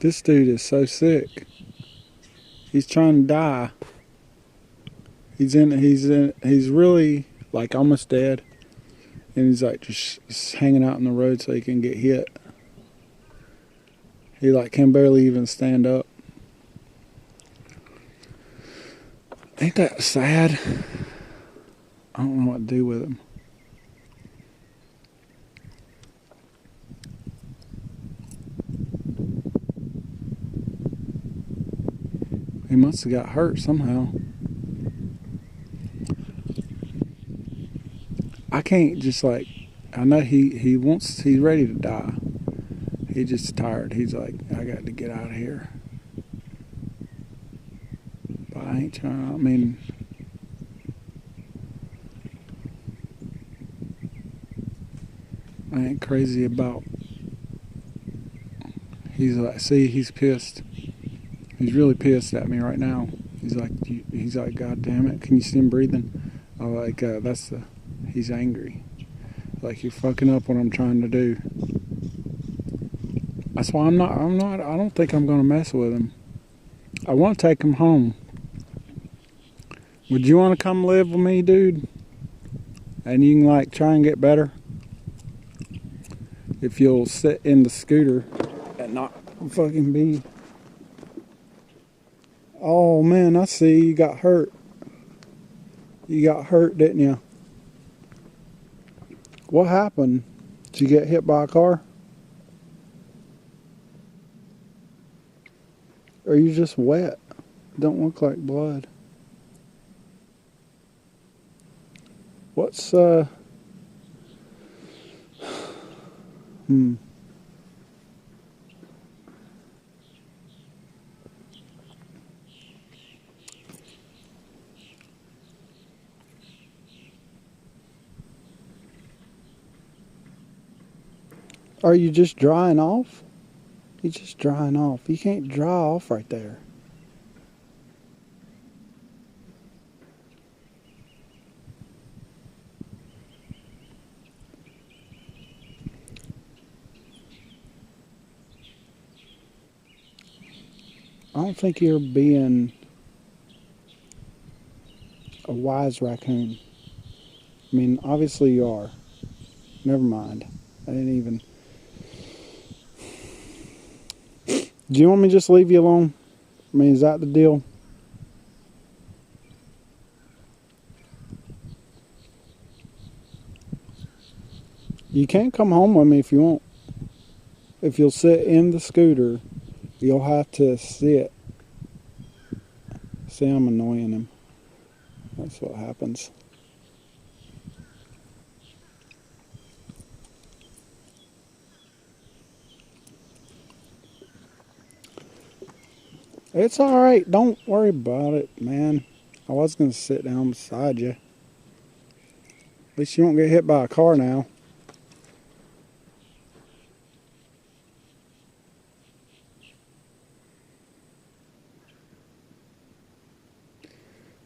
This dude is so sick. He's trying to die. He's really like almost dead. And he's like just hanging out in the road so he can get hit. He like can barely even stand up. Ain't that sad? I don't know what to do with him. He must have got hurt somehow. I can't just like, I know he's ready to die. He's just tired. He's like, I got to get out of here. But I ain't trying, I mean, I ain't crazy about, he's like, see, he's pissed. He's really pissed at me right now. He's like, God damn it, can you see him breathing? I'm like, he's angry. Like, you're fucking up what I'm trying to do. That's why I don't think I'm gonna mess with him. I want to take him home. Would you want to come live with me, dude? And you can like try and get better? If you'll sit in the scooter and not fucking be. Oh man, I see you got hurt. You got hurt, didn't you? What happened? Did you get hit by a car? Or are you just wet? Don't look like blood. What's Are you just drying off? You're just drying off. You can't dry off right there. I don't think you're being a wise raccoon. I mean, obviously you are. Never mind. I didn't even... Do you want me to just leave you alone? I mean, is that the deal? You can't come home with me if you want. If you'll sit in the scooter, you'll have to sit. See, I'm annoying him. That's what happens. It's alright. Don't worry about it, man. I was going to sit down beside you. At least you won't get hit by a car now.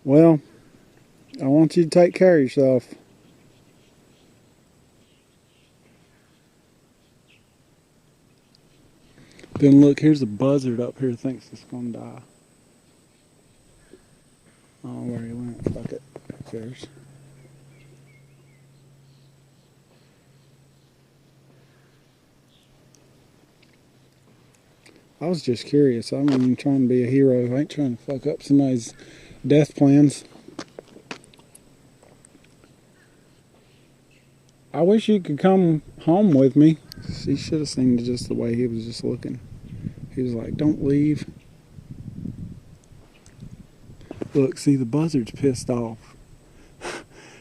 Well, I want you to take care of yourself. Then look, here's a buzzard up here thinks it's going to die. I don't know where he went. Fuck it. Who cares? I was just curious. I'm not even trying to be a hero. I ain't trying to fuck up somebody's death plans. I wish you could come home with me. He should have seen just the way he was just looking. He was like, don't leave. Look, see, the buzzard's pissed off.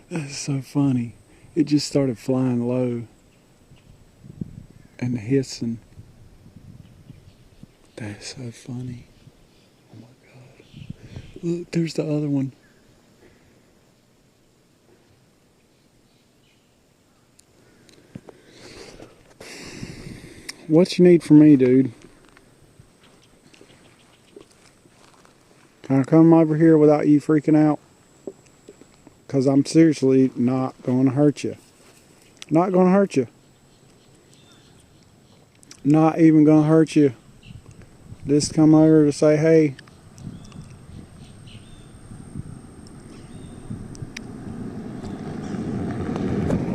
That's so funny. It just started flying low and hissing. That's so funny. Oh my God. Look, there's the other one. What you need from me, dude? Can I come over here without you freaking out? Because I'm seriously not going to hurt you. Not going to hurt you. Not even going to hurt you. Just come over to say hey.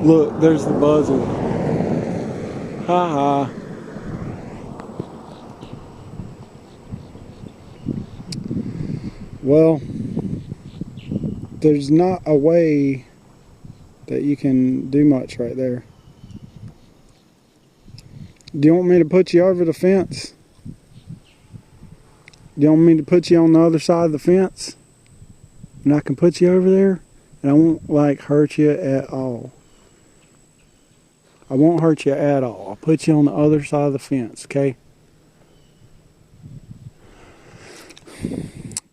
Look, there's the buzzer. Ha ha. Well, there's not a way that you can do much right there. Do you want me to put you over the fence? Do you want me to put you on the other side of the fence? And I can put you over there? And I won't, like, hurt you at all. I won't hurt you at all. I'll put you on the other side of the fence, okay?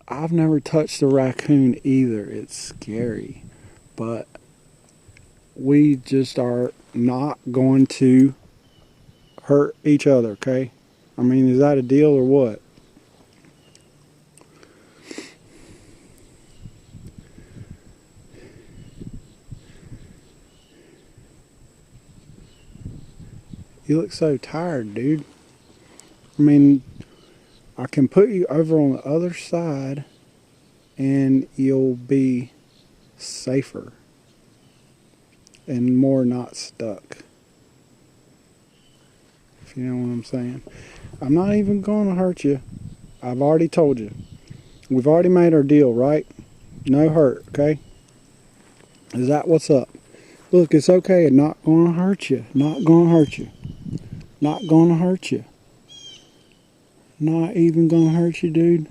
I've never touched a raccoon either. It's scary. But we just are not going to hurt each other, okay? I mean, is that a deal or what? You look so tired, dude. I mean, I can put you over on the other side and you'll be safer and more not stuck. If you know what I'm saying. I'm not even going to hurt you. I've already told you. We've already made our deal, right? No hurt, okay? Is that what's up? Look, it's okay. I'm not going to hurt you. Not going to hurt you. Not going to hurt you. Not even going to hurt you, dude.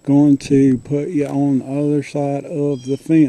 Going to put you on the other side of the fence.